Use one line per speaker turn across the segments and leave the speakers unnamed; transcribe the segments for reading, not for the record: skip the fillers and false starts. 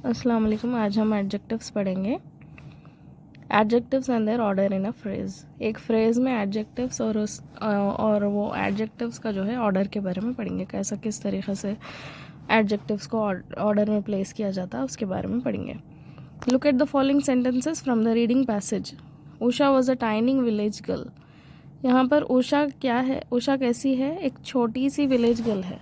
अस्सलाम वालेकुम। आज हम एडजेक्टिव्स पढ़ेंगे। Adjectives and their order in a phrase. एक फ्रेज में एडजेक्टिव्स और वो एडजेक्टिव्स का जो है ऑर्डर के बारे में पढ़ेंगे, कैसा किस तरीक़े से एडजेक्टिव्स को ऑर्डर में प्लेस किया जाता है उसके बारे में पढ़ेंगे। Look at the following sentences from the reading passage. Usha was a tiny village girl. यहाँ पर उषा क्या है, उषा कैसी है, एक छोटी सी विलेज गर्ल है।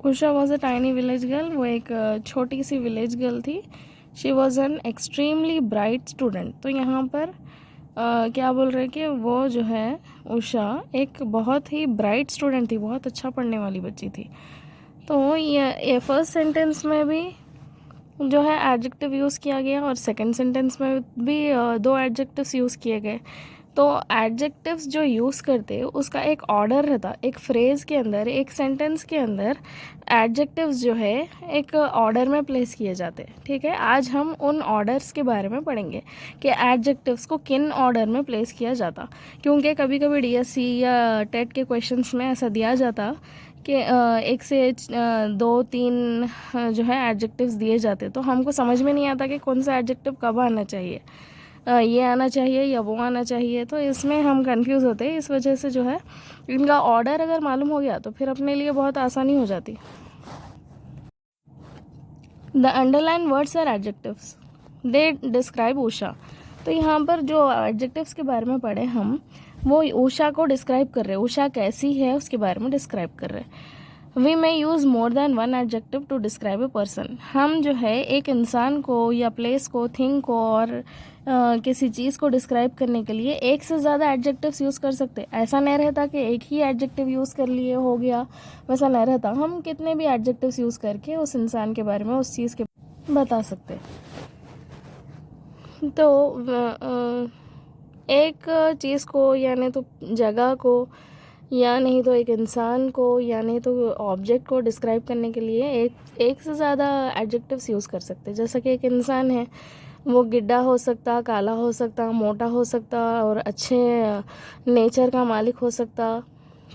Usha was a tiny village girl, वो एक छोटी सी विलेज गर्ल थी। She was an extremely bright student. तो यहाँ पर क्या बोल रहे हैं कि वो जो है उषा एक बहुत ही ब्राइट स्टूडेंट थी, बहुत अच्छा पढ़ने वाली बच्ची थी। तो ये फर्स्ट सेंटेंस में भी जो है एडजेक्टिव यूज़ किया गया और सेकंड सेंटेंस में भी दो एडजेक्टिव्स यूज़ किए गए। तो एडजेक्टिव्स जो यूज़ करते उसका एक ऑर्डर रहता, एक फ्रेज़ के अंदर, एक सेंटेंस के अंदर एडजेक्टिव्स जो है एक ऑर्डर में प्लेस किए जाते। ठीक है, आज हम उन ऑर्डर्स के बारे में पढ़ेंगे कि एडजेक्टिव्स को किन ऑर्डर में प्लेस किया जाता। क्योंकि कभी कभी डीएससी या टेट के क्वेश्चंस में ऐसा दिया जाता कि एक से दो तीन जो है एडजेक्टिव्स दिए जाते, तो हमको समझ में नहीं आता कि कौन सा एडजेक्टिव कब आना चाहिए, ये आना चाहिए या वो आना चाहिए। तो इसमें हम कंफ्यूज होते हैं। इस वजह से जो है इनका ऑर्डर अगर मालूम हो गया तो फिर अपने लिए बहुत आसानी हो जाती। The underline words are adjectives, they describe Usha. तो यहाँ पर जो एडजेक्टिव्स के बारे में पढ़े हम, वो उषा को डिस्क्राइब कर रहे हैं, उषा कैसी है उसके बारे में डिस्क्राइब कर रहे हैं। We may use more than one adjective to describe a person. हम जो है एक इंसान को या प्लेस को, थिंग को और किसी चीज़ को डिस्क्राइब करने के लिए एक से ज़्यादा एडजेक्टिव्स यूज़ कर सकते। ऐसा नहीं रहता कि एक ही एडजेक्टिव यूज़ कर लिए हो गया, वैसा नहीं रहता। हम कितने भी एडजेक्टिव्स यूज़ करके उस इंसान के बारे में, उस चीज़ के बता सकते। तो एक चीज़ को या नहीं तो जगह को या नहीं तो एक इंसान को या नहीं तो ऑब्जेक्ट को डिस्क्राइब करने के लिए एक से ज़्यादा एडजेक्टिव्स यूज़ कर सकते। जैसा कि एक इंसान है, वो गिड्डा हो सकता, काला हो सकता, मोटा हो सकता और अच्छे नेचर का मालिक हो सकता।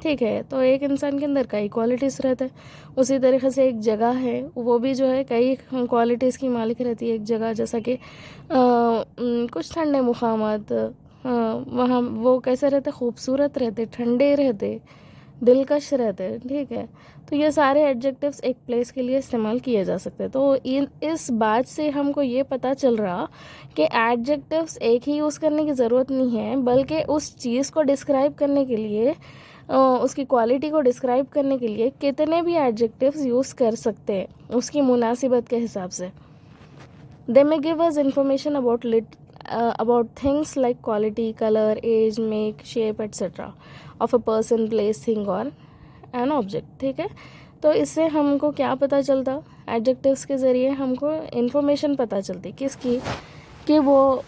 ठीक है, तो एक इंसान के अंदर कई क्वालिटीज़ रहते हैं। उसी तरीके से एक जगह है, वो भी जो है कई क्वालिटीज़ की मालिक रहती है एक जगह। जैसा कि कुछ ठंडे मुकामात, वहाँ वो कैसे रहते, खूबसूरत रहते, ठंडे रहते, दिलकश रहते। ठीक है, तो ये सारे एडजेक्टिव्स एक प्लेस के लिए इस्तेमाल किए जा सकते हैं। तो इस बात से हमको ये पता चल रहा कि एडजेक्टिव्स एक ही यूज़ करने की ज़रूरत नहीं है, बल्कि उस चीज़ को डिस्क्राइब करने के लिए, उसकी क्वालिटी को डिस्क्राइब करने के लिए कितने भी एडजेक्टिव्स यूज़ कर सकते हैं उसकी मुनासिबत के हिसाब से। They may give us information about things like quality, color, age, make, shape, etc. of a person, place, thing or an object. ठीक है, तो इससे हमको क्या पता चलता, एडजेक्टिव्स के ज़रिए हमको इन्फॉर्मेशन पता चलती किसकी, कि वो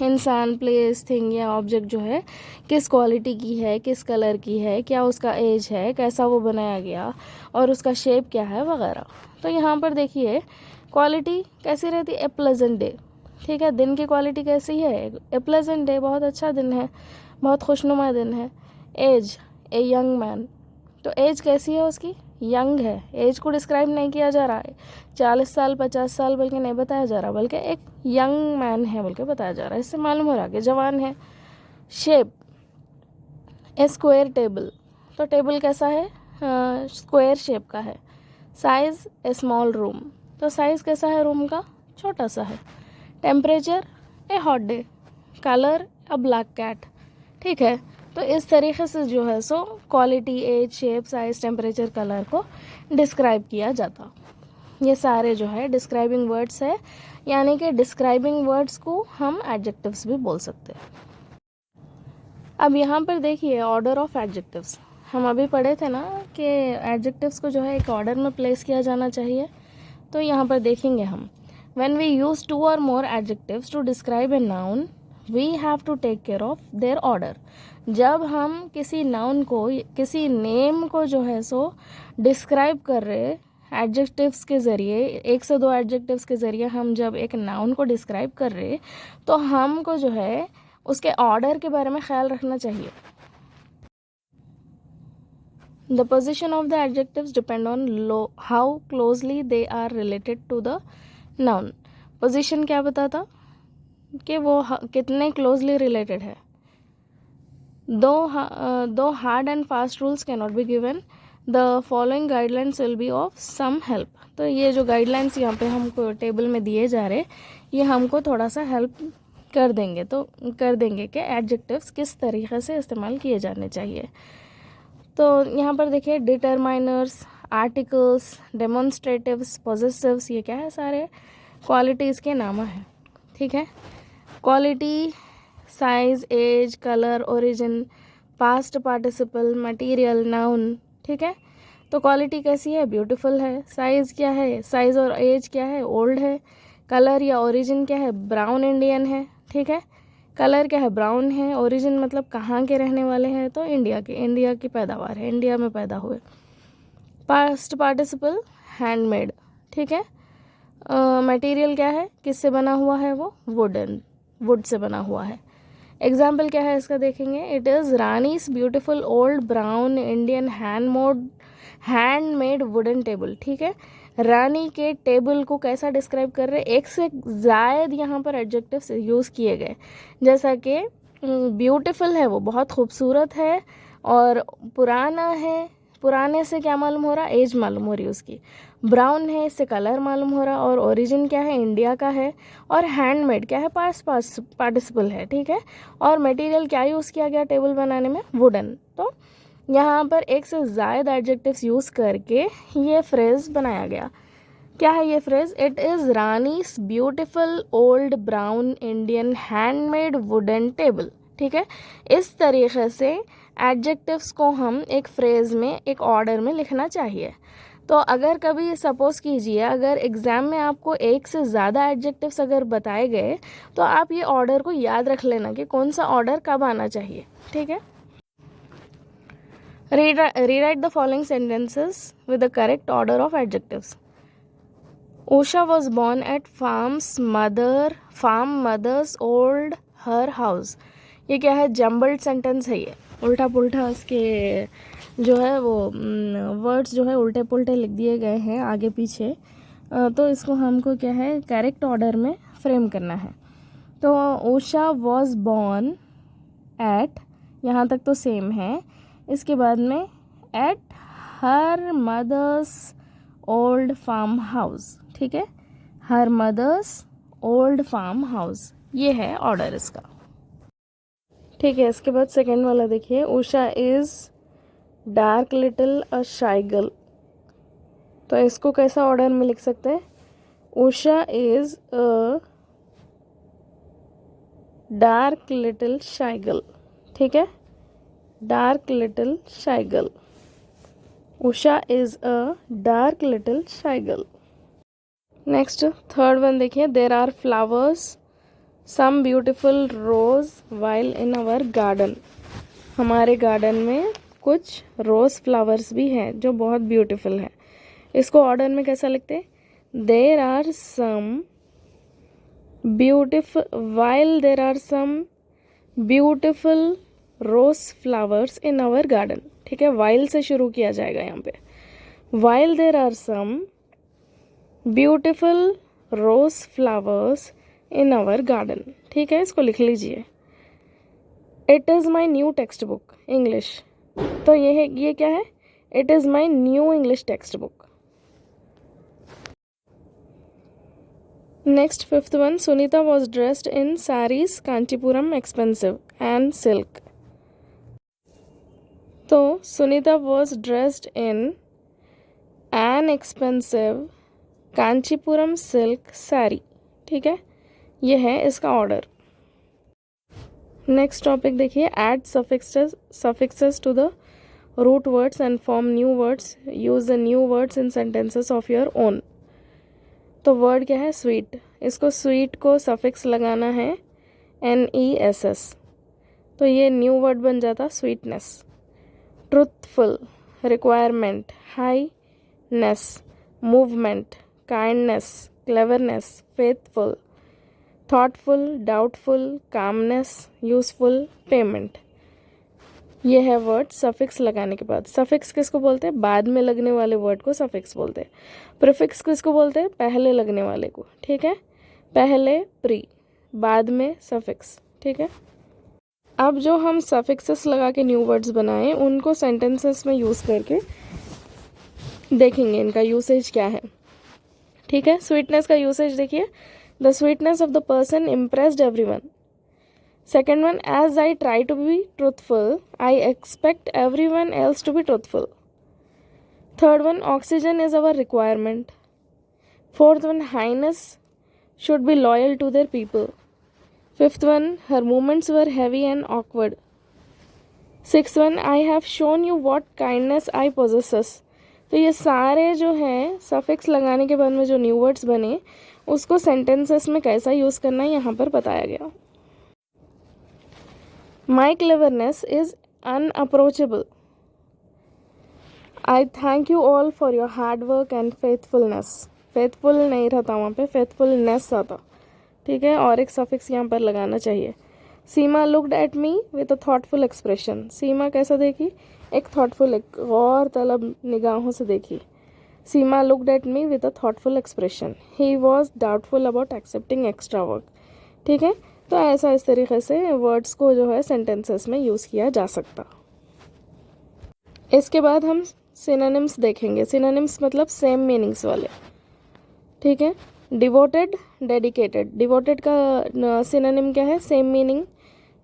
इंसान, प्लेस, थिंग या ऑब्जेक्ट जो है किस क्वालिटी की है, किस कलर की है, क्या उसका एज है, कैसा वो बनाया गया और उसका शेप क्या है वगैरह। तो यहाँ पर देखिए क्वालिटी कैसी रहती है, ए प्लेजेंट डे। ठीक है, दिन की क्वालिटी कैसी है, ए प्लेजेंट डे, बहुत अच्छा दिन है, बहुत खुशनुमा दिन है। Age, a young man. तो एज कैसी है उसकी, यंग है। एज को डिस्क्राइब नहीं किया जा रहा है 40 साल 50 साल बल्कि नहीं बताया जा रहा, बल्कि एक यंग मैन है बल्कि बताया जा रहा है। इससे मालूम हो रहा है कि जवान है। Shape, a square table. तो टेबल कैसा है, स्क्वायर शेप का है। Size, a small room. तो साइज़ कैसा है रूम का, छोटा सा है। Temperature, a hot day. Colour, a black cat. ठीक है, तो इस तरीके से जो है सो quality, age, shape, size, temperature, colour को डिस्क्राइब किया जाता। ये सारे जो है डिस्क्राइबिंग वर्ड्स है, यानी कि डिस्क्राइबिंग वर्ड्स को हम एडजेक्टिव्स भी बोल सकते हैं। अब यहाँ पर देखिए ऑर्डर ऑफ एडजेक्टिव्स। हम अभी पढ़े थे ना कि एडजेक्टिव्स को जो है एक ऑर्डर में प्लेस किया जाना चाहिए। तो यहाँ पर देखेंगे हम, when we use 2 or more adjectives to describe a noun, we have to take care of their order. जब हम किसी नाउन को, किसी नेम को जो है सो डिस्क्राइब कर रहे एडजेक्टिव्स के ज़रिए, एक से दो एडजेक्टिव्स के ज़रिए हम जब एक नाउन को डिस्क्राइब कर रहे, तो हमको जो है उसके ऑर्डर के बारे में ख्याल रखना चाहिए। The position of the adjectives depend on how closely they are related to the noun. Position क्या बताता कि वो कितने closely related है. Though hard and fast rules cannot be given, the following guidelines will be of some help. तो ये जो guidelines यहाँ पे हमको टेबल में दिए जा रहे, ये हमको थोड़ा सा हेल्प कर देंगे कि एडजेक्टिव्स किस तरीक़े से इस्तेमाल किए जाने चाहिए. तो यहाँ पर देखिए डिटरमाइनर्स, आर्टिकल्स, डेमोन्स्ट्रेटिव्स, पॉजेसिव्स, ये क्या है, सारे क्वालिटीज़ के नाम हैं. ठीक है. Quality, size, age, colour, origin, past participle, material, noun. ठीक है. तो क्वालिटी कैसी है, ब्यूटीफुल है. साइज़ क्या है, साइज़ और एज क्या है, ओल्ड है. कलर या ओरिजिन क्या है, ब्राउन इंडियन है. ठीक है. कलर क्या है, ब्राउन है. ओरिजिन मतलब कहाँ के रहने वाले हैं, तो इंडिया की पैदावार है, इंडिया में पैदा हुए. Past participle, handmade. ठीक है. मटेरियल क्या है, किससे बना हुआ है, वो वुड से बना हुआ है. एग्जाम्पल क्या है इसका देखेंगे. It is Rani's beautiful old brown Indian handmade wooden table. ठीक है. रानी के टेबल को कैसा डिस्क्राइब कर रहे हैं, एक से ज़ायद यहाँ पर एडजेक्टिव्स यूज़ किए गए. जैसा कि ब्यूटीफुल है, वो बहुत खूबसूरत है. और पुराना है, पुराने से क्या मालूम हो रहा, एज मालूम हो रही उसकी. ब्राउन है, इससे कलर मालूम हो रहा. और ओरिजिन क्या है, इंडिया का है. और हैंडमेड क्या है, पास्ट पार्टिसिपल है. ठीक है. और मटेरियल क्या यूज़ किया गया टेबल बनाने में, वुडन. तो यहाँ पर एक से ज़्यादा एडजेक्टिव्स यूज़ करके ये फ्रेज़ बनाया गया. क्या है ये phrase, it is Rani's beautiful old brown Indian handmade wooden table. ठीक है. इस तरीक़े से एडजेक्टिव्स को हम एक फ्रेज़ में, एक ऑर्डर में लिखना चाहिए. तो अगर कभी सपोज़ कीजिए, अगर एग्ज़ाम में आपको एक से ज़्यादा एडजेक्टिव्स अगर बताए गए, तो आप ये ऑर्डर को याद रख लेना कि कौन सा ऑर्डर कब आना चाहिए. ठीक है. Rewrite the following sentences with the correct order of adjectives. Usha was born at farm mother's old her house. ये क्या है, जम्बल्ड सेंटेंस है. ये उल्टा पुल्टा उसके जो है वो वर्ड्स जो है उल्टे पुल्टे लिख दिए गए हैं आगे पीछे. तो इसको हमको क्या है, करेक्ट ऑर्डर में फ्रेम करना है. तो उषा वॉज बॉर्न एट, यहाँ तक तो सेम है. इसके बाद में at her mother's old farm house. ठीक है. Her mother's old farm house, ये है ऑर्डर इसका. ठीक है. इसके बाद सेकेंड वाला देखिए. उषा इज़ डार्क लिटिल अ शाई गर्ल. तो इसको कैसा ऑर्डर में लिख सकते हैं, Usha is a dark little shy girl. ठीक है. Dark little shy girl. Usha is a dark little shy girl. Next third one देखिए. There are flowers some beautiful rose while in our garden. हमारे गार्डन में कुछ रोज़ फ्लावर्स भी हैं जो बहुत ब्यूटीफुल हैं. इसको ऑर्डर में कैसा लिखते हैं, there are some beautiful rose flowers in our garden. ठीक है. वाइल से शुरू किया जाएगा यहाँ पे. While there are some beautiful rose flowers in our garden. ठीक है. इसको लिख लीजिए. It is my new text book English. तो ये क्या है, it is my new English text book. Next fifth one. Sunita was dressed in saris Kanchipuram expensive and silk. तो Sunita was dressed in an expensive Kanchipuram silk sari. ठीक है. ये है इसका ऑर्डर. नेक्स्ट टॉपिक देखिए. Add suffixes to the root words and form new words. Use the new words in sentences of your own. तो word क्या है, स्वीट. इसको स्वीट को सफिक्स लगाना है NESS. तो ये न्यू वर्ड बन जाता sweetness. Truthful, requirement, Highness, movement, kindness, cleverness, faithful, thoughtful, doubtful, calmness, useful, payment. ये है वर्ड सफिक्स लगाने के बाद। सफिक्स किसको बोलते हैं? बाद में लगने वाले वर्ड को सफिक्स बोलते हैं। प्रीफिक्स किसको बोलते हैं? पहले लगने वाले को, ठीक है। पहले प्री, बाद में सफिक्स, ठीक है। अब जो हम सफिक्सेस लगा के न्यू वर्ड्स बनाए उनको सेंटेंसेस में यूज़ करके देखेंगे इनका यूसेज क्या है, ठीक है। स्वीटनेस का यूसेज देखिए, the sweetness of the person impressed everyone. Second one, as I try to be truthful I expect everyone else to be truthful. Third one, oxygen is our requirement. Fourth one, highness should be loyal to their people. Fifth one, her movements were heavy and awkward. Sixth one, I have shown you what kindness I possesses. तो ये सारे जो हैं suffix लगाने के बाद में जो न्यू वर्ड्स बने उसको सेंटेंसेस में कैसा यूज़ करना है यहाँ पर बताया गया। My cleverness is unapproachable. I thank you all for your hard work and faithfulness. Faithful नहीं रहता वहाँ पे, फेथफुलनेस आता, ठीक है। और एक सफिक्स यहाँ पर लगाना चाहिए। Seema looked at me with a thoughtful expression. Seema कैसा देखी? एक थॉटफुल, एक गौर तलब निगाहों से देखी। Seema looked at me with a thoughtful expression. He was doubtful about accepting extra work, ठीक है। तो ऐसा इस तरीके से वर्ड्स को जो है सेंटेंसेस में यूज़ किया जा सकता। इसके बाद हम सिनोनिम्स देखेंगे। सिनोनिम्स मतलब सेम मीनिंग्स वाले, ठीक है। Devoted, dedicated. डिवोटेड का सिनोनिम क्या है? Same meaning.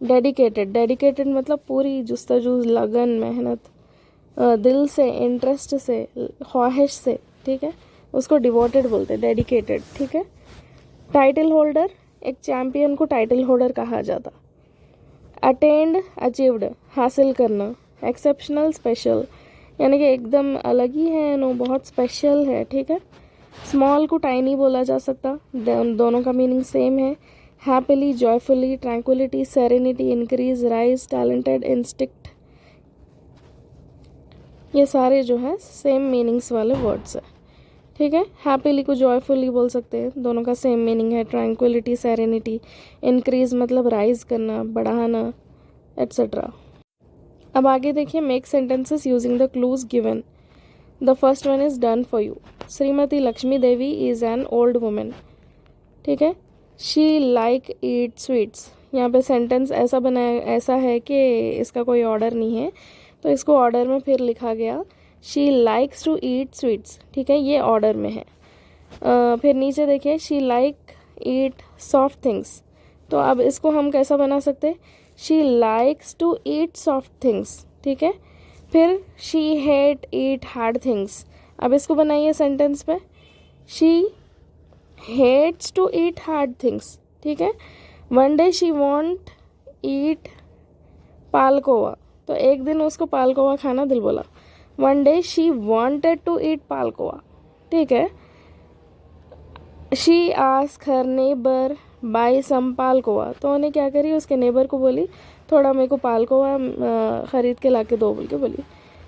डेडिकेटेड, डेडिकेटेड मतलब पूरी जुस्तजू, लगन, मेहनत, दिल से, इंटरेस्ट से, ख्वाहिश से, ठीक है, उसको डिवोटेड बोलते हैं, डेडिकेटेड, ठीक है। टाइटल होल्डर, एक चैम्पियन को टाइटल होल्डर कहा जाता। अटेंड, अचीव्ड, हासिल करना। एक्सेप्शनल, स्पेशल, यानी कि एकदम अलग ही है, नो बहुत स्पेशल है, ठीक है। स्मॉल को टाइनी बोला जा सकता, दोनों का मीनिंग सेम है। Happily, joyfully, tranquillity, serenity, increase, rise, talented, instinct, ये सारे जो है सेम मीनिंग्स वाले वर्ड्स है, ठीक है। हैप्पीली को जॉयफुली बोल सकते हैं, दोनों का सेम मीनिंग है। ट्रैंक्विलिटी, सेरेनिटी, इंक्रीज मतलब राइज करना, बढ़ाना, एट्सेट्रा। अब आगे देखिए, make sentences using the clues given. The first one is done for you. Shrimati Lakshmi Devi is an old women, ठीक है। She like eat sweets. यहाँ पे सेंटेंस ऐसा बनाया, ऐसा है कि इसका कोई ऑर्डर नहीं है, तो इसको ऑर्डर में फिर लिखा गया। She likes to eat sweets, ठीक है, ये ऑर्डर में है। फिर नीचे देखिए, she like eat soft things, तो अब इसको हम कैसा बना सकते? She likes to eat soft things, ठीक है। फिर she hate eat hard things, अब इसको बनाइए सेंटेंस पे। She hates to eat hard things, ठीक है। One day she want eat palkova, तो एक दिन उसको पालकोवा खाना दिल बोला। One day she wanted to eat palkova, ठीक है। She ask her neighbour buy some palkova, तो उन्हें क्या करी, उसके नेबर को बोली थोड़ा मेरे को पालकोवा ख़रीद के ला के दो बोल के बोली।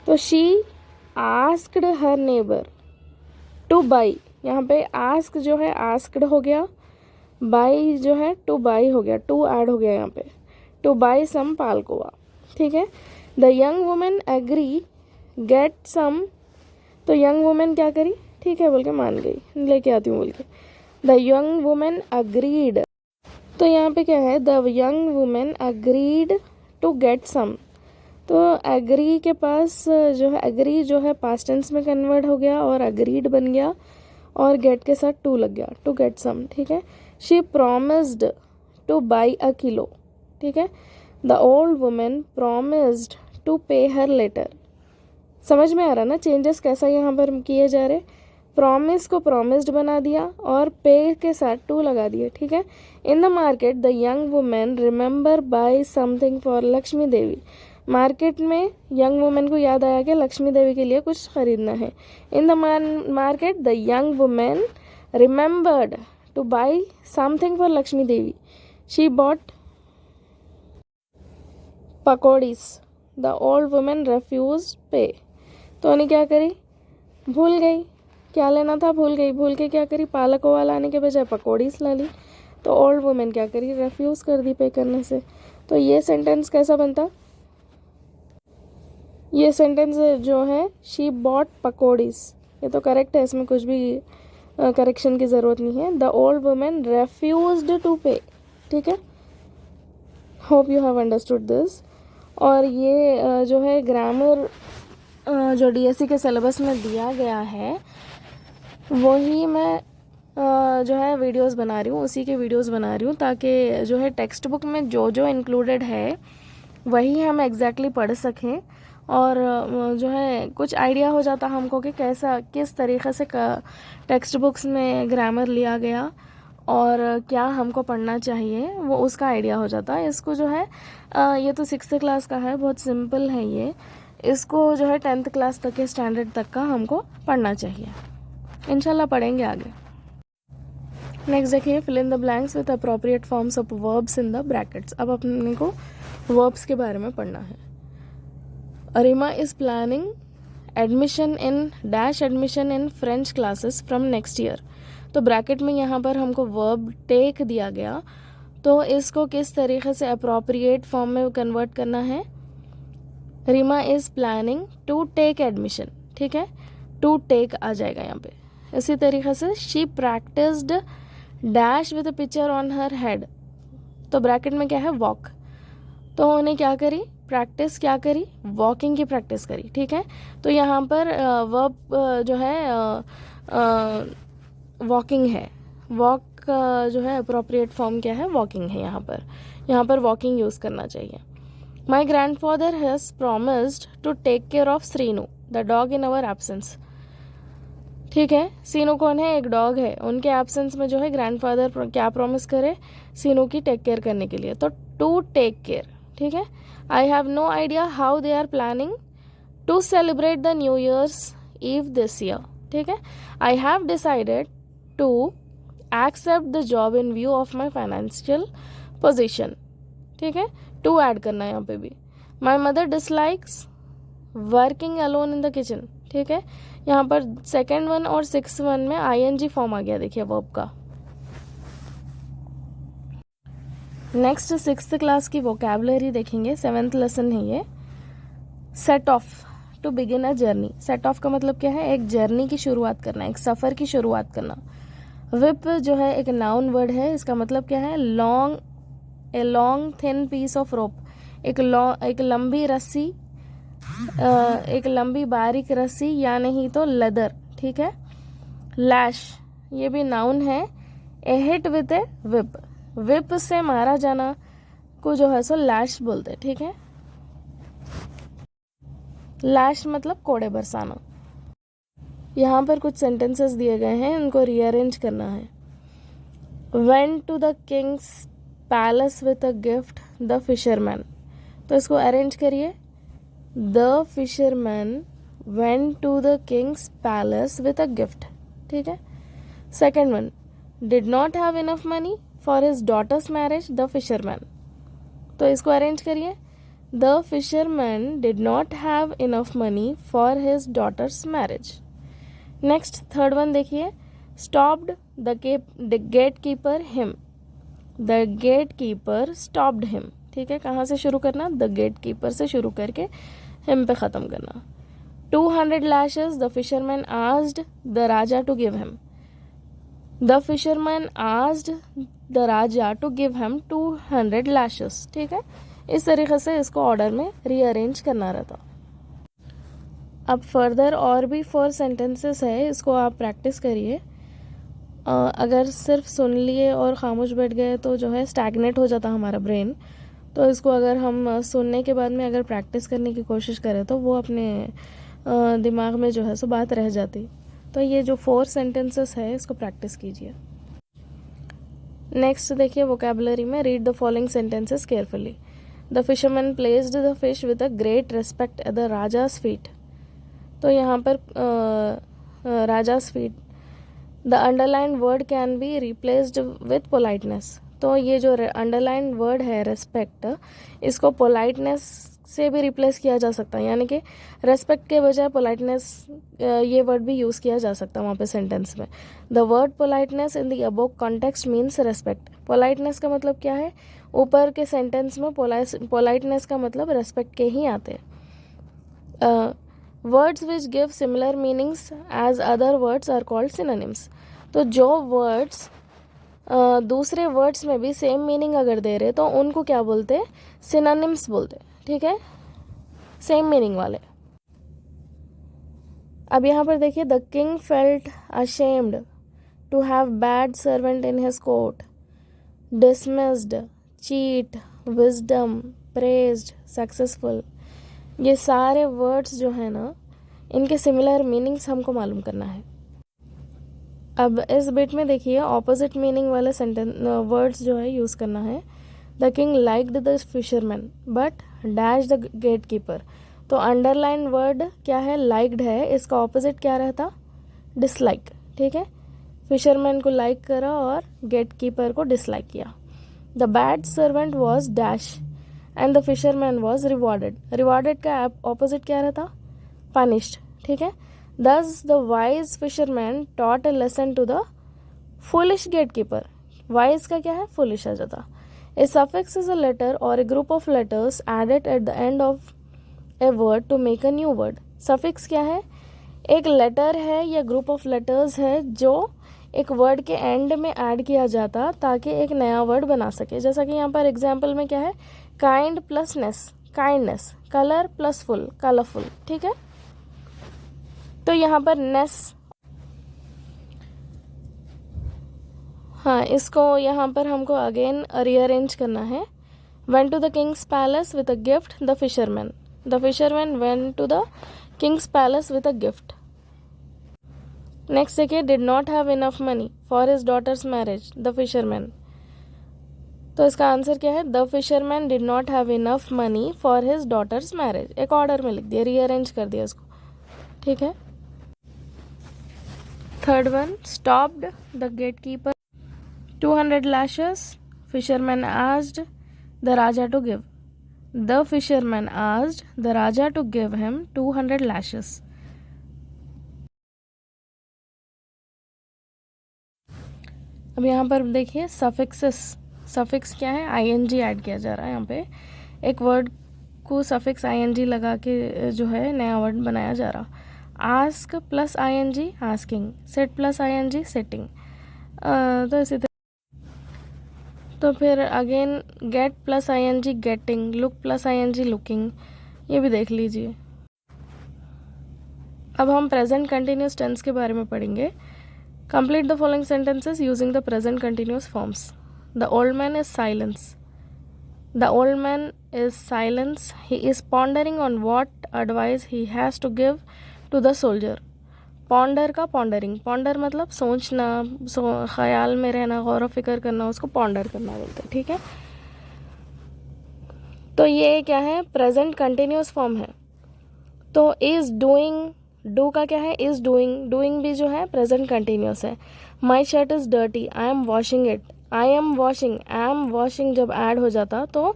तो she asked her neighbour two by, यहाँ पे आस्क जो है आस्क्ड हो गया, बाई जो है टू बाई हो गया, टू ऐड हो गया यहाँ पे, टू बाई सम पालकोवा, ठीक है। The young women agree get some, तो यंग वुमेन क्या करी, ठीक है बोल के मान गई, लेके आती हूँ बोल के। द यंग वुमेन अग्रीड, तो यहाँ पे क्या है, the young women agreed to get some, तो एग्री के पास जो है, एग्री जो है पास्ट टेंस में कन्वर्ट हो गया और अग्रीड बन गया और गेट के साथ टू लग गया, टू गेट सम, ठीक है। She promised to buy a kilo, ठीक है। The old women promised to pay her letter. समझ में आ रहा ना चेंजेस कैसा यहाँ पर किए जा रहे? प्रॉमिस को प्रॉमिस्ड बना दिया और पे के साथ टू लगा दिए, ठीक है। In the market the young women remember buy something for Lakshmi Devi, market में यंग वुमेन को याद आया कि लक्ष्मी देवी के लिए कुछ खरीदना है। In the market the young women remembered to buy something for Lakshmi Devi, she bought pakoris, the old women refuse pay, तो उन्हें क्या करी, भूल गई क्या लेना था, भूल गई, भूल के क्या करी, पालकोवा लाने के बजाय पकौड़ीज ला ली, तो ओल्ड वुमेन क्या करी, रेफ्यूज़ कर दी पे करने से। तो ये सेंटेंस कैसा बनता, ये सेंटेंस जो है शी बॉट पकौड़ीज, ये तो करेक्ट है, इसमें कुछ भी करेक्शन की ज़रूरत नहीं है. द ओल्ड वुमेन रेफ्यूज्ड टू पे. ठीक है, hope you have understood this. और ये जो है ग्रामर जो डीएससी के सिलेबस में दिया गया है वही मैं जो है वीडियोस बना रही हूँ, उसी के वीडियोस बना रही हूँ, ताकि जो है टेक्स्ट बुक में जो जो इंक्लूडेड है वही हम एग्जैक्टली पढ़ सकें. और जो है कुछ आइडिया हो जाता हमको कि कैसा किस तरीक़े से टेक्स्ट बुक्स में ग्रामर लिया गया और क्या हमको पढ़ना चाहिए, वो उसका आइडिया हो जाता है. इसको जो है ये तो 6th क्लास का है, बहुत सिंपल है ये. इसको जो है 10th क्लास तक के स्टैंडर्ड तक का हमको पढ़ना चाहिए. इंशाल्लाह पढ़ेंगे आगे. नेक्स्ट देखिए, fill in the blanks with appropriate forms of verbs in the brackets. अब अपने को वर्ब्स के बारे में पढ़ना है. Arima is planning admission in French classes from next year. तो ब्रैकेट में यहाँ पर हमको वर्ब टेक दिया गया, तो इसको किस तरीके से अप्रोप्रिएट फॉर्म में कन्वर्ट करना है. Reema is planning to take admission. ठीक है, टू टेक आ जाएगा यहाँ पे. इसी तरीके से she practised dash with a picture on her head. तो ब्रैकेट में क्या है, वॉक. तो उन्हें क्या करी, प्रैक्टिस क्या करी, वॉकिंग की प्रैक्टिस करी. ठीक है, तो यहाँ पर वर्ब जो है वॉकिंग है. वॉक जो है अप्रोप्रिएट फॉर्म क्या है, वॉकिंग है. यहाँ पर वॉकिंग यूज़ करना चाहिए. My grand father has promised to take care of Sreenu the dog in our absence. ठीक है, सीनू कौन है, एक डॉग है. उनके एब्सेंस में जो है ग्रैंडफादर क्या प्रॉमिस करे, सीनू की टेक केयर करने के लिए. तो टू टेक केयर. ठीक है, I have no idea how they are planning to celebrate the new year's eve this year. ठीक है, I have decided to accept the job in view of my financial position. ठीक है, to add करना है यहाँ पे भी. My mother dislikes working alone in the kitchen. ठीक है, यहाँ पर सेकेंड वन और 6th वन में ING फॉर्म आ गया. देखिए वर्ब का. नेक्स्ट 6th क्लास की वोकैबुलरी देखेंगे. 7th लेसन है ये. Set off to begin a journey. Set off का मतलब क्या है, एक जर्नी की शुरुआत करना, एक सफ़र की शुरुआत करना. विप जो है एक नाउन वर्ड है. इसका मतलब क्या है, a long thin piece of rope. एक लंबी रस्सी, एक लंबी बारीक रस्सी या नहीं तो लेदर. ठीक है, लैश ये भी नाउन है. A hit with a whip. Whip से मारा जाना को जो है सो लैश बोलते. ठीक है, लैश मतलब कोड़े बरसाना. यहाँ पर कुछ सेंटेंसेस दिए गए हैं, इनको रीअरेंज करना है. Went to the king's palace with a gift the fisherman. तो इसको अरेंज करिए. The fisherman went to the king's palace with a gift. ठीक है. Second one, did not have enough money for his daughter's marriage, the fisherman. तो इसको arrange करिए. The fisherman did not have enough money for his daughter's marriage. Next, third one देखिए. Stopped the gatekeeper him. The gatekeeper stopped him. ठीक है, कहाँ से शुरू करना, द गेट कीपर से शुरू करके हिम पे ख़त्म करना. 200 lashes the fisherman asked the raja to give him. The fisherman asked the raja to give him 200 lashes. ठीक है, इस तरीके से इसको ऑर्डर में रीअरेंज करना रहता. अब फर्दर और भी 4 सेंटेंसेस है, इसको आप प्रैक्टिस करिए. अगर सिर्फ सुन लिए और खामोश बैठ गए तो जो है स्टैग्नेट हो जाता हमारा ब्रेन. तो इसको अगर हम सुनने के बाद में अगर प्रैक्टिस करने की कोशिश करें तो वो अपने दिमाग में जो है सो बात रह जाती. तो ये जो 4 सेंटेंसेस है इसको प्रैक्टिस कीजिए. नेक्स्ट देखिए वोकैबुलरी में, read the following sentences carefully. The fisherman placed the fish with a great respect at the raja's feet. तो यहाँ पर raja's feet. The underline word can be replaced with politeness. तो ये जो अंडरलाइन वर्ड है रेस्पेक्ट, इसको पोलाइटनेस से भी रिप्लेस किया जा सकता है. यानी कि रेस्पेक्ट के बजाय पोलाइटनेस ये वर्ड भी यूज़ किया जा सकता है वहाँ पे सेंटेंस में. The word politeness in the above context means respect. Politeness का मतलब क्या है, ऊपर के सेंटेंस में पोलाइटनेस का मतलब रेस्पेक्ट के ही आते हैं. Words which give similar meanings as other words are called synonyms. तो जो वर्ड्स दूसरे वर्ड्स में भी सेम मीनिंग अगर दे रहे तो उनको क्या बोलते? सिनोनिम्स बोलते। ठीक है, सेम मीनिंग वाले। अब यहाँ पर देखिए, the king felt ashamed to have bad servant in his court, dismissed, cheat, wisdom, praised, successful. ये सारे वर्ड्स जो है ना, इनके सिमिलर मीनिंग्स हमको मालूम करना है। अब इस बिट में देखिए, ऑपोजिट मीनिंग वाले सेंटेंस वर्ड्स जो है यूज़ करना है। The king liked the fisherman but dash the gate keeper. तो अंडरलाइन वर्ड क्या है? लाइक्ड है। इसका ऑपोजिट क्या रहता? डिसलाइक। ठीक है, फिशरमैन को लाइक करा और गेट कीपर को डिसलाइक किया। The bad servant was dash and the fisherman was rewarded. Rewarded का ऑपोजिट क्या रहता? पनिश्ड। ठीक है, thus the wise fisherman taught a lesson to the foolish gatekeeper। wise का क्या है? foolish आ जाता। a suffix is a letter or a group of letters added at the end of a word to make a new word। suffix क्या है? एक letter है या group of letters है जो एक वर्ड के एंड में ऐड किया जाता ताकि एक नया वर्ड बना सके। जैसा कि यहाँ पर एग्जाम्पल में क्या है? Kind plus ness, kindness. Colour plus ful, colourful. ठीक है, तो यहाँ पर नेस, हाँ, इसको यहाँ पर हमको अगेन रीअरेंज करना है। Went to the king's palace with a gift the fisherman. The fisherman went to the king's palace with a gift. Next देखिए, did not have enough money for his daughter's marriage the fisherman. तो इसका answer क्या है? The fisherman did not have enough money for his daughter's marriage. एक order में लिख दिया, rearrange कर दिया इसको। ठीक है, third one, stopped the gate keeper 200 lashes। Fisherman asked the raja to give. The fisherman asked the raja to give him 200 lashes। अब यहाँ पर देखिए, सफिक्सेस। सफिक्स क्या है? आईएनजी ऐड किया जा रहा है। यहाँ पे एक वर्ड को सफिक्स आईएनजी लगा के जो है नया वर्ड बनाया जा रहा। Ask plus ING asking, set plus ING setting. तो इसी तरह, तो फिर again get plus ING getting, look plus ING looking. ये भी देख लीजिए। अब हम प्रेजेंट कंटिन्यूस टेंस के बारे में पढ़ेंगे। Complete the following sentences using the present continuous forms. The old man is silence. The old man is silence. He is pondering on what advice he has to give to the soldier. Ponder का pondering, ponder मतलब सोचना, ख्याल में रहना, गौर फिक्र करना, उसको ponder करना बोलते हैं। ठीक है, तो ये क्या है? प्रेजेंट कंटिन्यूस फॉर्म है। तो इज डूइंग, डू का क्या है? इज डूइंग, डूइंग भी जो है प्रेजेंट कंटिन्यूस है। My shirt is dirty, I am washing it. I am washing, I am washing जब ऐड हो जाता तो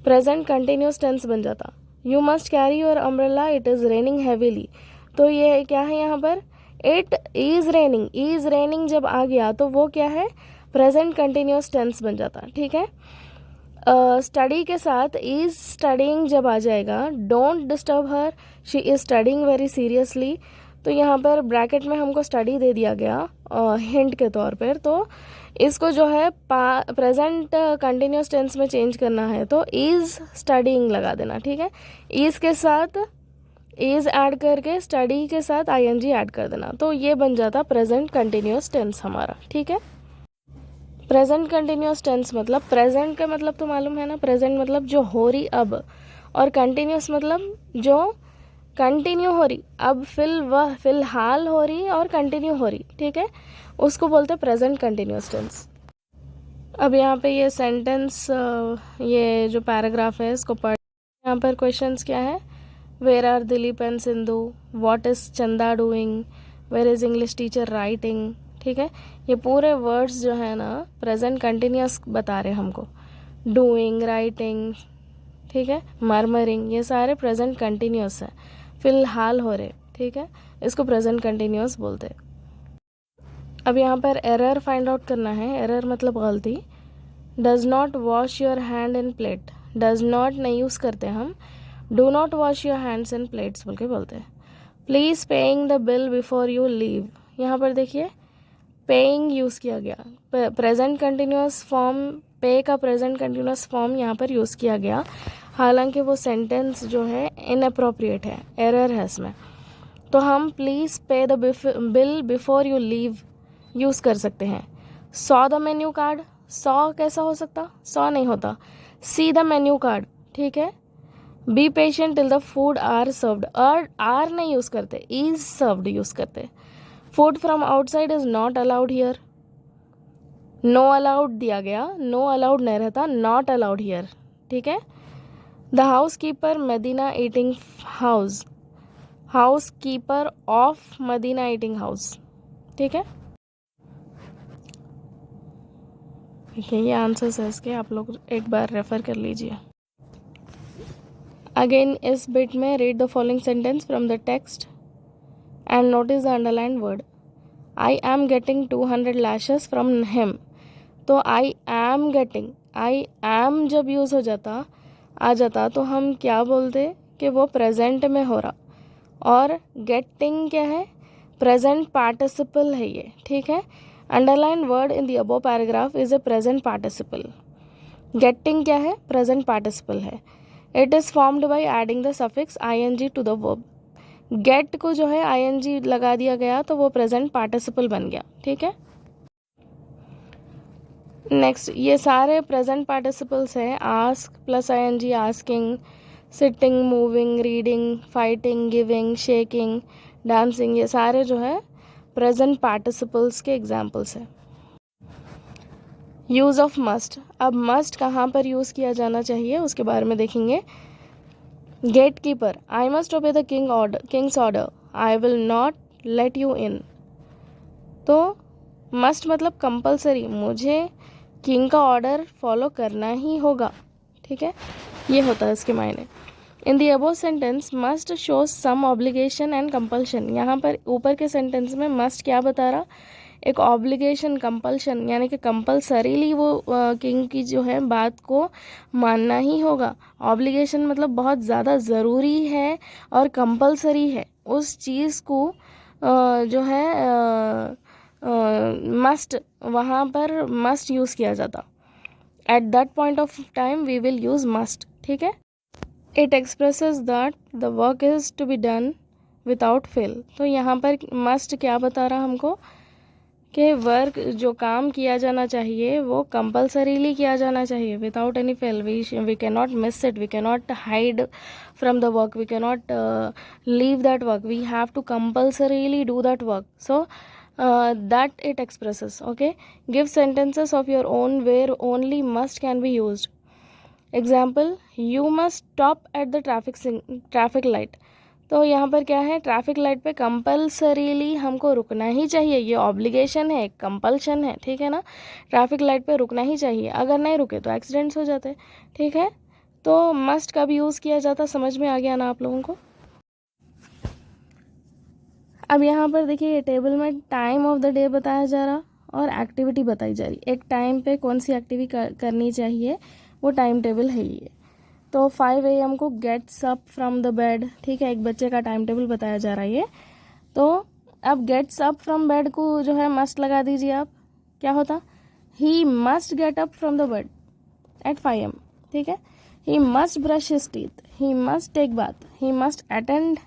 प्रेजेंट कंटिन्यूस टेंस बन जाता। You must carry your umbrella, it is raining heavily. तो ये क्या है यहाँ पर? It is raining. Is raining जब आ गया तो वो क्या है? प्रेजेंट कंटिन्यूस टेंस बन जाता। ठीक है, स्टडी के साथ इज़ स्टडिंग जब आ जाएगा, don't disturb her, she is studying very seriously. तो यहाँ पर ब्रैकेट में हमको स्टडी दे दिया गया हिंट के तौर पर। तो इसको जो है प्रेजेंट कंटिन्यूस टेंस में चेंज करना है तो इज़ स्टडिंग लगा देना। ठीक है, इज़ के साथ इज़ ऐड करके स्टडी के साथ आईएनजी ऐड कर देना, तो ये बन जाता प्रेजेंट कंटिन्यूस टेंस हमारा। ठीक है, प्रेजेंट कंटिन्यूस टेंस मतलब, प्रेजेंट का मतलब तो मालूम है ना, प्रेजेंट मतलब जो हो रही अब, और कंटिन्यूस मतलब जो कंटिन्यू हो रही, अब फिलहाल हो रही और कंटिन्यू हो रही। ठीक है, उसको बोलते प्रेजेंट कंटिन्यूस टेंस। अब यहाँ पे ये सेंटेंस, ये जो पैराग्राफ है इसको पढ़। यहाँ पर क्वेश्चंस क्या है? Where are Dilip and Sindhu, what is Chanda doing, where is English teacher writing. ठीक है, ये पूरे वर्ड्स जो है ना प्रेजेंट कंटिन्यूस बता रहे हमको। डूइंग, राइटिंग, ठीक है, मरमरिंग, ये सारे प्रेजेंट कंटिन्यूस है, फिलहाल हो रहे। ठीक है, इसको प्रेजेंट कंटिन्यूस बोलते हैं। अब यहाँ पर एरर फाइंड आउट करना है। एरर मतलब गलती। Does not wash your hand in plate, does not नहीं यूज़ करते हम, do not wash your hands and plates बोल के बोलते हैं। Please paying the bill before you leave, यहाँ पर देखिए पेइंग यूज़ किया गया, प्रेजेंट कंटिन्यूस फॉर्म, पे का प्रेजेंट कंटिन्यूस फॉर्म यहाँ पर यूज़ किया गया, हालांकि वो सेंटेंस जो है इनअप्रोप्रिएट है, एरर है इसमें। तो हम प्लीज़ पे the bill before you leave use कर सकते हैं। Saw the menu card, saw कैसा हो सकता, सॉ नहीं होता, सी द मेन्यू कार्ड, ठीक है। Be patient till the food are served, are नहीं यूज़ करते, इज सर्व्ड यूज़ करते। Food from outside is not allowed here, no allowed दिया गया, नो अलाउड नहीं रहता, नॉट अलाउड हियर, ठीक है। The house keeper Madina eating house, house keeper of Madina eating house, ठीक है। ये आंसर्स है इसके, आप लोग एक बार रेफर कर लीजिए। अगेन इस बिट में read the following sentence from the text and notice the underline word. I am getting 200 lashes from him, तो I am getting, I am जब यूज़ हो जाता आ जाता तो हम क्या बोलते कि वो प्रेजेंट में हो रहा, और गेटिंग क्या है, प्रेजेंट पार्टिसिपल है ये, ठीक है। Underline word in the above paragraph is a present participle. Getting क्या है, प्रेजेंट पार्टिसिपल है। It is formed by adding the suffix ing to the verb. Get को जो है ing लगा दिया गया तो वो प्रेजेंट पार्टिसिपल बन गया, ठीक है। नेक्स्ट ये सारे प्रेजेंट पार्टिसिपल्स हैं, ask plus ing, asking, sitting, moving, reading, fighting, giving, shaking, dancing, ये सारे जो है प्रेजेंट पार्टिसिपल्स के एग्जाम्पल्स हैं। यूज़ ऑफ मस्ट, अब मस्ट कहाँ पर यूज़ किया जाना चाहिए उसके बारे में देखेंगे। Get keeper, I must obey the king's order, I will not let you in. तो मस्ट मतलब कंपलसरी, मुझे किंग का ऑर्डर फॉलो करना ही होगा, ठीक है, ये होता है इसके मायने। In the above sentence must shows some obligation and compulsion, यहाँ पर ऊपर के सेंटेंस में मस्ट क्या बता रहा, एक ऑब्लिगेशन, कंपल्शन, यानी कि कंपलसरीली वो किंग की जो है बात को मानना ही होगा। ऑब्लिगेशन मतलब बहुत ज़्यादा ज़रूरी है, और कंपलसरी है उस चीज़ को जो है मस्ट, वहाँ पर मस्ट यूज़ किया जाता। At that point of time we will use must, ठीक है। It expresses that the work is to be done without fail, तो यहाँ पर मस्ट क्या बता रहा हमको कि वर्क, जो काम किया जाना चाहिए वो कंपलसरीली किया जाना चाहिए, without any fail. We can not miss it, we can not hide from the work, we can not leave that work, we have to compulsorily do that work. So that it expresses, okay. Give sentences of your own where only must can be used. Example, you must stop at the traffic light, तो यहाँ पर क्या है, traffic light पे compulsorily हमको रुकना ही चाहिए, ये ऑब्लिगेशन है, कंपल्शन है, ठीक है ना। ट्रैफिक लाइट पे रुकना ही चाहिए, अगर नहीं रुके तो एक्सीडेंट्स हो जाते, ठीक है। तो मस्ट कब यूज़ किया जाता, समझ में आ गया ना आप लोगों को। अब यहाँ पर देखिए ये टेबल में टाइम ऑफ द डे बताया जा रहा और एक्टिविटी बताई जा रही, एक टाइम पे कौन सी एक्टिविटी करनी चाहिए वो टाइम टेबल है ये। तो 5 AM को gets up from the bed, ठीक है, एक बच्चे का टाइम टेबल बताया जा रहा है ये। तो अब गेट्स अप फ्रॉम बेड को जो है मस्ट लगा दीजिए आप, क्या होता, he must get up from the bed at 5 AM, ठीक है। He must brush his teeth, he must take bath, he must attend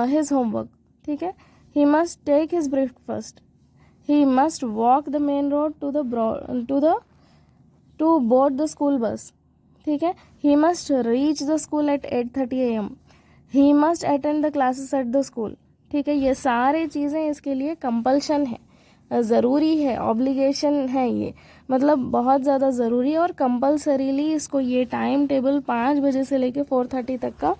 his homework, ठीक है। He must take his breakfast, he must walk the main road to board the school bus, ठीक है। He must reach the school at 8:30 AM, he must attend the classes at the school, ठीक है। ये सारे चीज़ें इसके लिए compulsion है, ज़रूरी है, ऑब्लिगेशन है, ये मतलब बहुत ज़्यादा ज़रूरी है, और कंपलसरीली इसको ये टाइम टेबल 5 बजे से लेके 4:30 तक का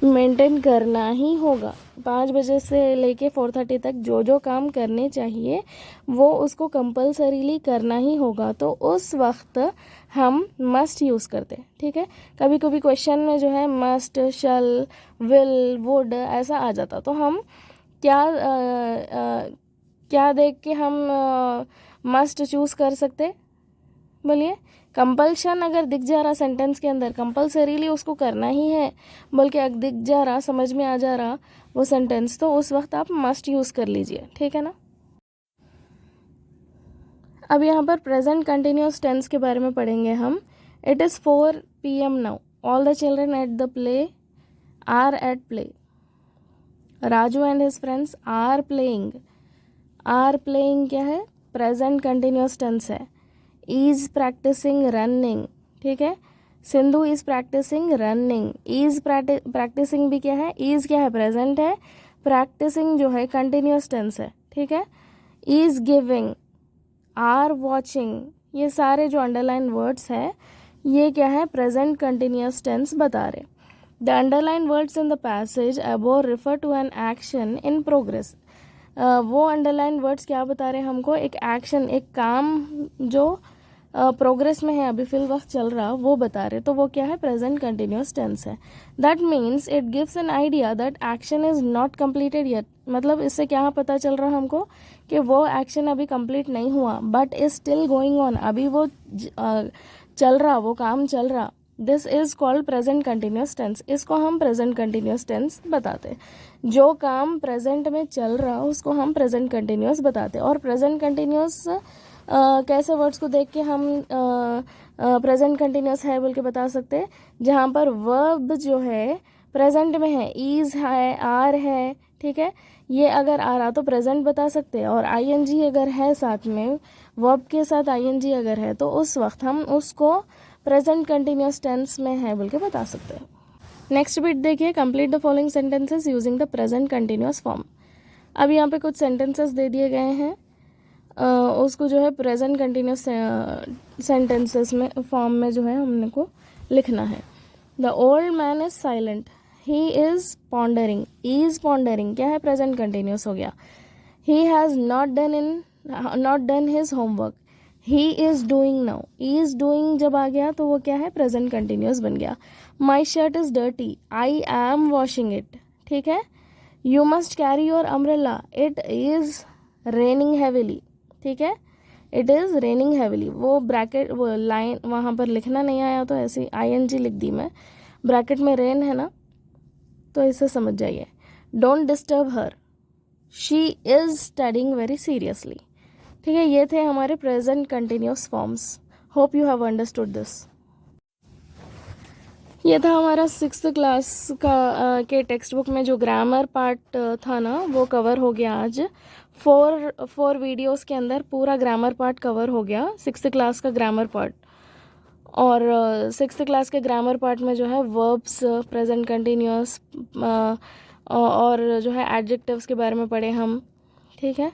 मेंटेन करना ही होगा। 5 बजे से लेके 4:30 तक जो जो काम करने चाहिए वो उसको कंपलसरीली करना ही होगा, तो उस वक्त हम मस्ट यूज़ करते, ठीक है। कभी कभी क्वेश्चन में जो है मस्ट, शल, विल, वुड ऐसा आ जाता, तो हम क्या देख के हम मस्ट चूज़ कर सकते, बोलिए। कंपल्शन अगर दिख जा रहा सेंटेंस के अंदर, कंपल्सरीली उसको करना ही है, बल्कि अगर दिख जा रहा, समझ में आ जा रहा वो सेंटेंस, तो उस वक्त आप मस्ट यूज़ कर लीजिए, ठीक है ना। अब यहाँ पर प्रेजेंट कंटिन्यूस टेंस के बारे में पढ़ेंगे हम। It is 4 PM now, all the children at the play are at play, Raju and his friends are playing. Are playing क्या है, प्रेजेंट कंटिन्यूस टेंस है। इज प्रैक्टिसिंग रनिंग, ठीक है, Sindhu is practising running. Is practising भी क्या है, is क्या है, प्रेजेंट है, प्रैक्टिसिंग जो है कंटिन्यूस टेंस है, ठीक है। इज गिविंग, आर वॉचिंग, ये सारे जो अंडरलाइन वर्ड्स है ये क्या है, प्रेजेंट कंटिन्यूस टेंस बता रहे। The underline words in the passage above refer to an action in progress. वो अंडरलाइन वर्ड्स क्या बता रहे हैं हमको, एक एक्शन, एक काम जो प्रोग्रेस में है, अभी फिल वक्त चल रहा, वो बता रहे, तो वो क्या है, प्रेजेंट कंटिन्यूस टेंस है। That means it gives an idea that action is not completed yet. मतलब इससे क्या पता चल रहा हमको कि वो एक्शन अभी कंप्लीट नहीं हुआ, but is still going on, अभी वो चल रहा, वो काम चल रहा। This is called present continuous tense. इसको हम प्रेजेंट कंटिन्यूस टेंस बताते। जो काम प्रेजेंट में चल रहा उसको हम प्रेजेंट कंटिन्यूस बताते। और प्रेजेंट कंटिन्यूस कैसे वर्ड्स को देख के हम प्रेजेंट कंटिन्यूस है बोल के बता सकते हैं, जहाँ पर वर्ब जो है प्रेजेंट में है, इज है, आर है, ठीक है, ये अगर आ रहा तो प्रेजेंट बता सकते हैं। और आईएनजी अगर है साथ में, वर्ब के साथ आईएनजी अगर है, तो उस वक्त हम उसको प्रेजेंट कंटिन्यूस टेंस में है बोल के बता सकते हैं। नेक्स्ट बिट देखिए, complete the following sentences using the present continuous form. अब यहाँ पे कुछ सेंटेंसेस दे दिए गए हैं, उसको जो है प्रेजेंट कंटिन्यूस सेंटेंसेस में फॉर्म में जो है हमने को लिखना है। The old man is silent, he is pondering. Is pondering क्या है, प्रेजेंट कंटिन्यूस हो गया। He has not done his homework, he is doing now. Is doing जब आ गया तो वो क्या है, प्रेजेंट कंटिन्यूस बन गया। My shirt is dirty, I am washing it, ठीक है। You must carry your umbrella, it is raining heavily, ठीक है, इट इज़ रेनिंग हैविली। वो ब्रैकेट, वो लाइन वहाँ पर लिखना नहीं आया तो ऐसे आईएनजी लिख दी मैं, ब्रैकेट में रेन है ना, तो इसे समझ जाइए। Don't disturb her, she is studying very seriously, ठीक है। ये थे हमारे present continuous forms. Hope you have understood this. ये था हमारा 6th क्लास का के टेक्स्ट बुक में जो ग्रामर पार्ट था ना, वो कवर हो गया आज। 4 वीडियोस के अंदर पूरा ग्रामर पार्ट कवर हो गया, 6th क्लास का ग्रामर पार्ट। और 6th क्लास के ग्रामर पार्ट में जो है वर्ब्स, प्रेजेंट कंटिन्यूस और जो है एडजेक्टिव्स के बारे में पढ़े हम, ठीक है।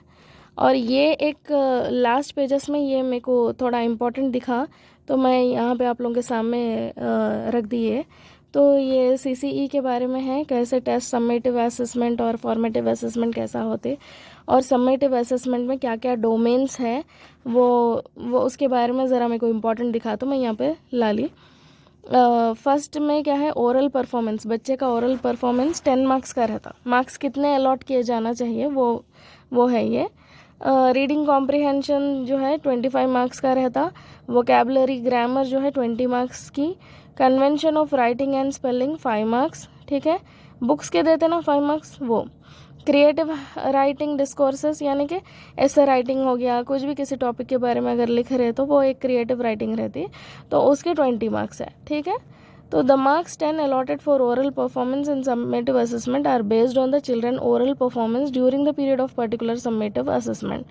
और ये एक लास्ट पेजेस में ये मेरे को थोड़ा इम्पोर्टेंट दिखा, तो मैं यहाँ पे आप लोगों के सामने रख दिए। तो ये सीसीई के बारे में है, कैसे टेस्ट, समेटिव असेसमेंट और फॉर्मेटिव असेसमेंट कैसा होते, और समेटिव असेसमेंट में क्या क्या डोमेन्स है, वो उसके बारे में ज़रा मेरे को इम्पोर्टेंट दिखा, तो मैं यहाँ पे ला ली। फर्स्ट में क्या है, ओरल परफॉर्मेंस। बच्चे का ओरल परफॉर्मेंस 10 मार्क्स का रहता। मार्क्स कितने अलॉट किए जाना चाहिए वो है ये। रीडिंग कॉम्प्रिहेंशन जो है 25 मार्क्स का रहता। वोकैबुलरी ग्रामर जो है 20 मार्क्स की। Convention of writing and spelling 5 marks, ठीक है। बुक्स के देते ना 5 मार्क्स। वो क्रिएटिव राइटिंग डिस्कोर्सेस यानी कि ऐसे राइटिंग हो गया, कुछ भी किसी टॉपिक के बारे में अगर लिख रहे तो वो एक क्रिएटिव राइटिंग रहती है, तो उसके 20 मार्क्स है, ठीक है। तो the marks 10 allotted for oral performance in summative assessment are based on the children oral performance during the period of particular summative assessment.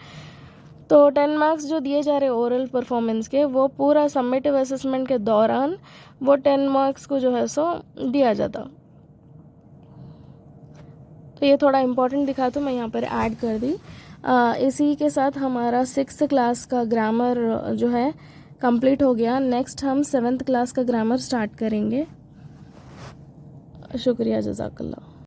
तो 10 मार्क्स जो दिए जा रहे ओरल परफॉर्मेंस के, वो पूरा समेटिव असेसमेंट के दौरान वो 10 मार्क्स को जो है सो दिया जाता। तो ये थोड़ा इम्पोर्टेंट दिखा तो मैं यहाँ पर ऐड कर दी। इसी के साथ हमारा 6th क्लास का ग्रामर जो है कंप्लीट हो गया। नेक्स्ट हम 7th क्लास का ग्रामर स्टार्ट करेंगे। शुक्रिया, जज़ाकल्लाह।